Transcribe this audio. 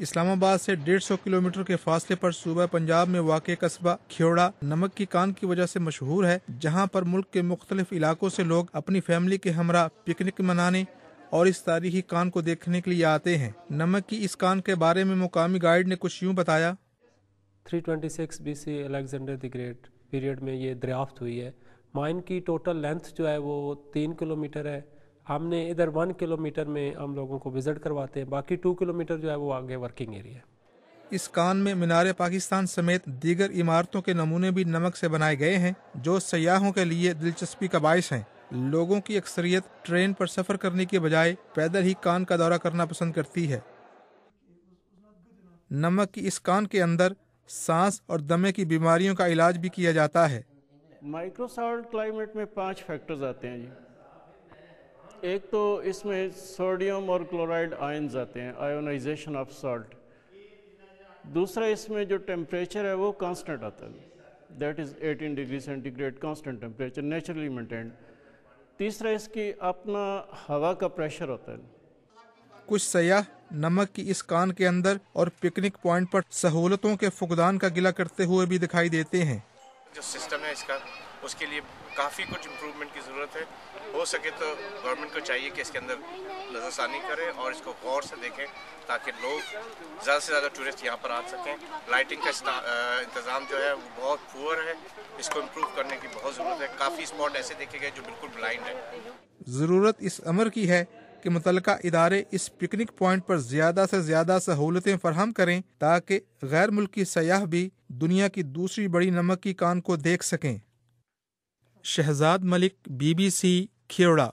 اسلام آباد سے 150 کلومیٹر کے فاصلے پر صوبہ پنجاب میں واقع قصبہ کھیوڑا نمک کی کان کی وجہ سے مشہور ہے، جہاں پر ملک کے مختلف علاقوں سے لوگ اپنی فیملی کے ہمراہ پکنک منانے اور اس تاریخی کان کو دیکھنے کے لیے آتے ہیں۔ نمک کی اس کان کے بارے میں مقامی گائیڈ نے کچھ یوں بتایا۔ 326 BC Alexander the great period میں یہ دریافت ہوئی ہے۔ مائن کی ٹوٹل لینتھ جو ہے وہ 3 کلومیٹر ہے۔ ہم نے ادھر 1 کلومیٹر میں ہم لوگوں کو وزٹ کرواتے ہیں، باقی 2 کلومیٹر جو ہے وہ آگے ورکنگ ایریا ہے۔ اس کان میں مینار پاکستان سمیت دیگر عمارتوں کے نمونے بھی نمک سے بنائے گئے ہیں، جو سیاحوں کے لیے دلچسپی کا باعث ہیں۔ لوگوں کی اکثریت ٹرین پر سفر کرنے کے بجائے پیدل ہی کان کا دورہ کرنا پسند کرتی ہے۔ نمک کی اس کان کے اندر سانس اور دمے کی بیماریوں کا علاج بھی کیا جاتا ہے۔ مائکرو سالٹ کلائمیٹ میں 5 فیکٹرز آتے ہیں جی۔ ایک تو اس میں سوڈیم اور کلورائڈ آئنز آتے ہیں، آئونائزیشن آف سالٹ۔ دوسرا اس میں جو ٹیمپریچر ہے وہ کانسٹنٹ آتا ہے، that is 18 degree centigrade constant temperature naturally maintained. تیسرا اس کی اپنا ہوا کا پریشر ہوتا ہے۔ کچھ سیاح نمک کی اس کان کے اندر اور پکنک پوائنٹ پر سہولتوں کے فقدان کا گلہ کرتے ہوئے بھی دکھائی دیتے ہیں۔ جو سسٹم ہے اس کا، اس کے لیے کافی کچھ امپروومنٹ کی ضرورت ہے۔ ہو سکے تو گورنمنٹ کو چاہیے کہ اس کے اندر نظر ثانی کرے اور اس کو غور سے دیکھیں تاکہ لوگ زیادہ سے زیادہ ٹورسٹ یہاں پر آ سکیں۔ لائٹنگ کا انتظام جو ہے وہ بہت پور ہے، اس کو امپروو کرنے کی بہت ضرورت ہے۔ کافی اسپاٹ ایسے دیکھے گئے جو بالکل بلائنڈ ہیں۔ ضرورت اس امر کی ہے کہ متعلقہ ادارے اس پکنک پوائنٹ پر زیادہ سے زیادہ سہولتیں فراہم کریں تاکہ غیر ملکی سیاح بھی دنیا کی دوسری بڑی نمک کی کان کو دیکھ سکیں۔ شہزاد ملک، BBC، کھیوڑا۔